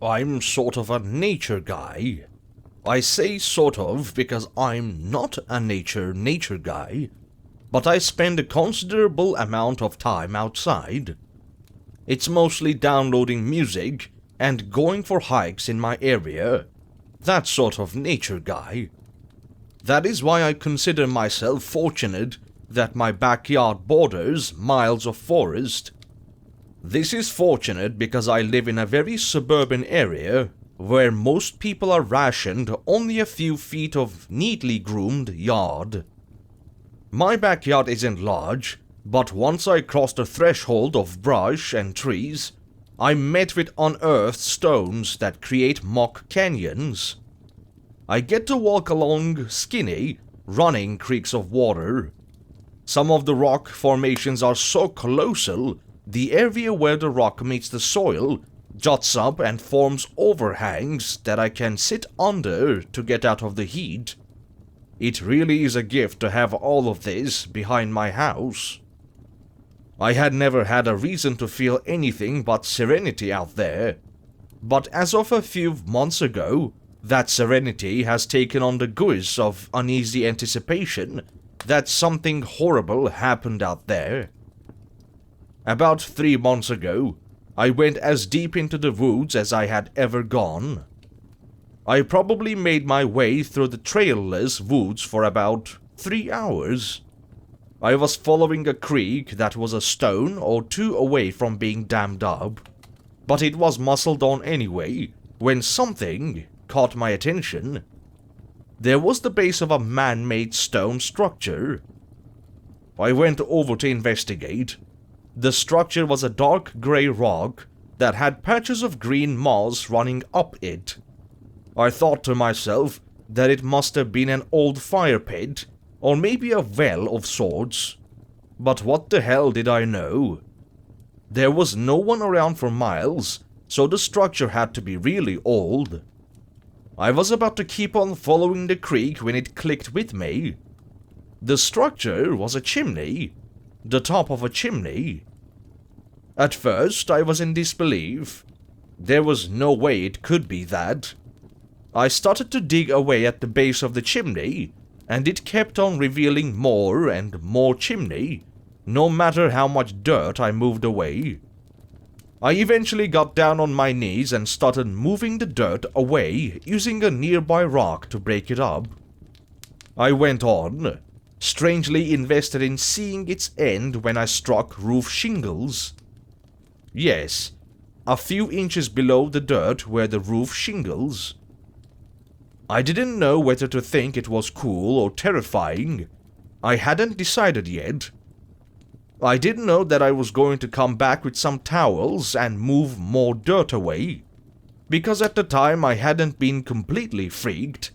I'm sort of a nature guy. I say sort of because I'm not a nature guy, but I spend a considerable amount of time outside. It's mostly downloading music and going for hikes in my area, that sort of nature guy. That is why I consider myself fortunate that my backyard borders miles of forest. This is fortunate because I live in a very suburban area where most people are rationed only a few feet of neatly groomed yard. My backyard isn't large, but once I crossed the threshold of brush and trees, I met with unearthed stones that create mock canyons. I get to walk along skinny, running creeks of water. Some of the rock formations are so colossal, the area where the rock meets the soil juts up and forms overhangs that I can sit under to get out of the heat. It really is a gift to have all of this behind my house. I had never had a reason to feel anything but serenity out there, but as of a few months ago, that serenity has taken on the guise of uneasy anticipation that something horrible happened out there. About 3 months ago, I went as deep into the woods as I had ever gone. I probably made my way through the trailless woods for about 3 hours. I was following a creek that was a stone or two away from being dammed up, but it was muscled on anyway when something caught my attention. There was the base of a man-made stone structure. I went over to investigate. The structure was a dark grey rock that had patches of green moss running up it. I thought to myself that it must have been an old fire pit, or maybe a well of sorts. But what the hell did I know? There was no one around for miles, so the structure had to be really old. I was about to keep on following the creek when it clicked with me. The structure was a chimney. The top of a chimney. At first, I was in disbelief. There was no way it could be that. I started to dig away at the base of the chimney, and it kept on revealing more and more chimney, no matter how much dirt I moved away. I eventually got down on my knees and started moving the dirt away using a nearby rock to break it up. I went on, strangely invested in seeing its end when I struck roof shingles. Yes, a few inches below the dirt were the roof shingles. I didn't know whether to think it was cool or terrifying. I hadn't decided yet. I didn't know that I was going to come back with some towels and move more dirt away, because at the time I hadn't been completely freaked.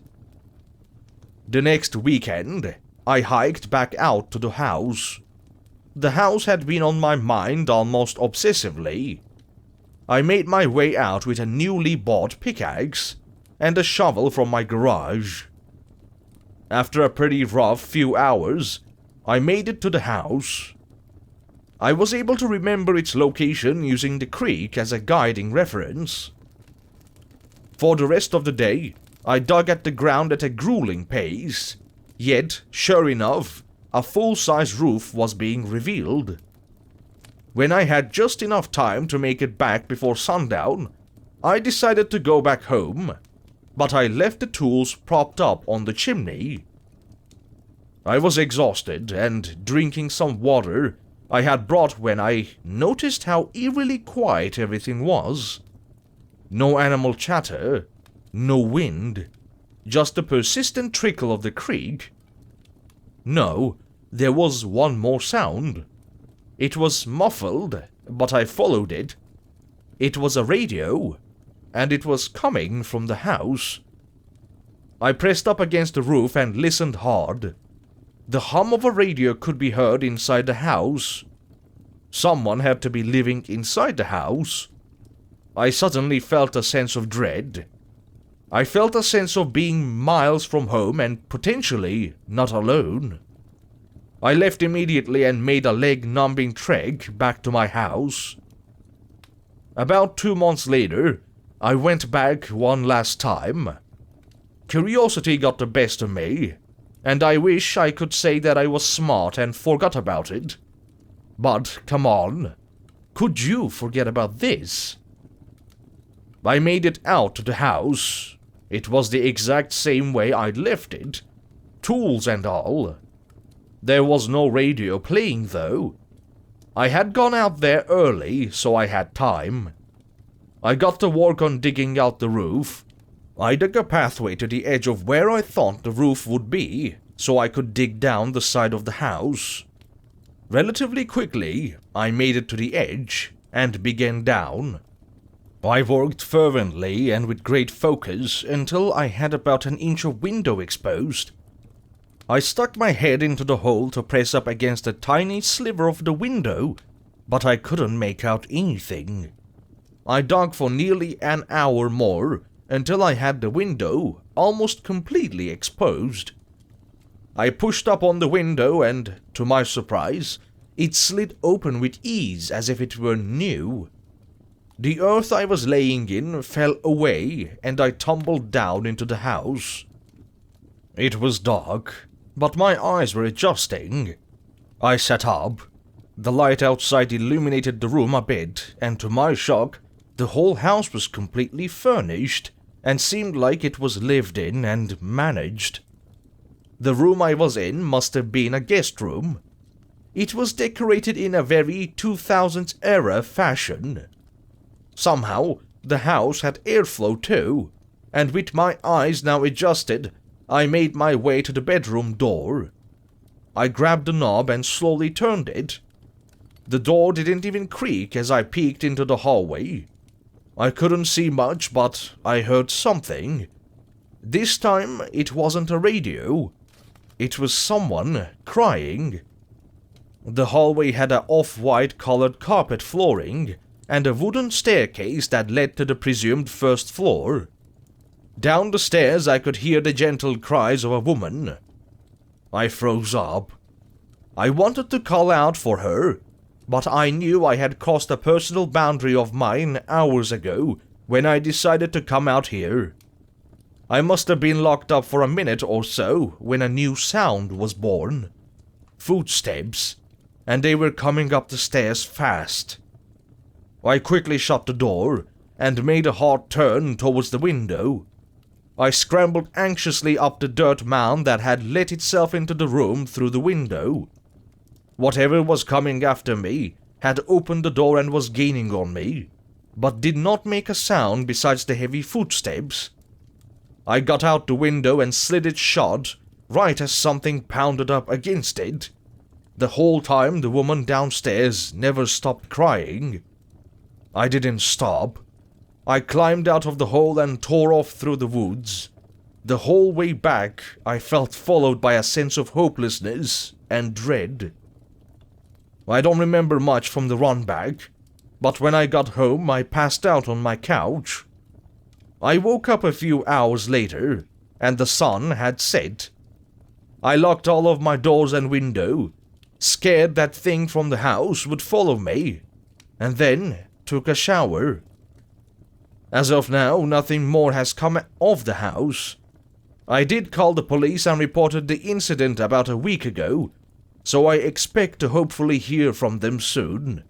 The next weekend, I hiked back out to the house. The house had been on my mind almost obsessively. I made my way out with a newly bought pickaxe and a shovel from my garage. After a pretty rough few hours, I made it to the house. I was able to remember its location using the creek as a guiding reference. For the rest of the day, I dug at the ground at a grueling pace. Yet, sure enough, a full-size roof was being revealed. When I had just enough time to make it back before sundown, I decided to go back home, but I left the tools propped up on the chimney. I was exhausted and drinking some water I had brought when I noticed how eerily quiet everything was. No animal chatter, no wind, just the persistent trickle of the creek. No, there was one more sound. It was muffled, but I followed it. It was a radio, and it was coming from the house. I pressed up against the roof and listened hard. The hum of a radio could be heard inside the house. Someone had to be living inside the house. I suddenly felt a sense of dread. I felt a sense of being miles from home and potentially not alone. I left immediately and made a leg-numbing trek back to my house. About 2 months later, I went back one last time. Curiosity got the best of me, and I wish I could say that I was smart and forgot about it. But come on, could you forget about this? I made it out to the house. It was the exact same way I'd left it, tools and all. There was no radio playing though. I had gone out there early, so I had time. I got to work on digging out the roof. I dug a pathway to the edge of where I thought the roof would be, so I could dig down the side of the house. Relatively quickly, I made it to the edge and began down. I worked fervently and with great focus until I had about an inch of window exposed. I stuck my head into the hole to press up against a tiny sliver of the window, but I couldn't make out anything. I dug for nearly an hour more until I had the window almost completely exposed. I pushed up on the window and, to my surprise, it slid open with ease as if it were new. The earth I was laying in fell away and I tumbled down into the house. It was dark, but my eyes were adjusting. I sat up. The light outside illuminated the room a bit, and to my shock, the whole house was completely furnished and seemed like it was lived in and managed. The room I was in must have been a guest room. It was decorated in a very 2000s era fashion. Somehow, the house had airflow too, and with my eyes now adjusted, I made my way to the bedroom door. I grabbed the knob and slowly turned it. The door didn't even creak as I peeked into the hallway. I couldn't see much, but I heard something. This time, it wasn't a radio. It was someone crying. The hallway had an off-white colored carpet flooring and a wooden staircase that led to the presumed first floor. Down the stairs I could hear the gentle cries of a woman. I froze up. I wanted to call out for her, but I knew I had crossed a personal boundary of mine hours ago when I decided to come out here. I must have been locked up for a minute or so when a new sound was born. Footsteps, and they were coming up the stairs fast. I quickly shut the door and made a hard turn towards the window. I scrambled anxiously up the dirt mound that had let itself into the room through the window. Whatever was coming after me had opened the door and was gaining on me, but did not make a sound besides the heavy footsteps. I got out the window and slid it shut, right as something pounded up against it. The whole time the woman downstairs never stopped crying. I didn't stop. I climbed out of the hole and tore off through the woods. The whole way back, I felt followed by a sense of hopelessness and dread. I don't remember much from the run back, but when I got home, I passed out on my couch. I woke up a few hours later, and the sun had set. I locked all of my doors and windows, scared that thing from the house would follow me, and then took a shower. As of now, nothing more has come of the house. I did call the police and reported the incident about a week ago, so I expect to hopefully hear from them soon.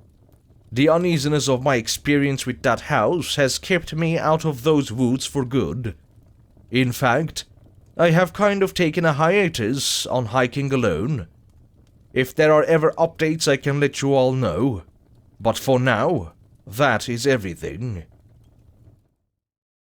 The uneasiness of my experience with that house has kept me out of those woods for good. In fact, I have kind of taken a hiatus on hiking alone. If there are ever updates, I can let you all know, but for now, that is everything.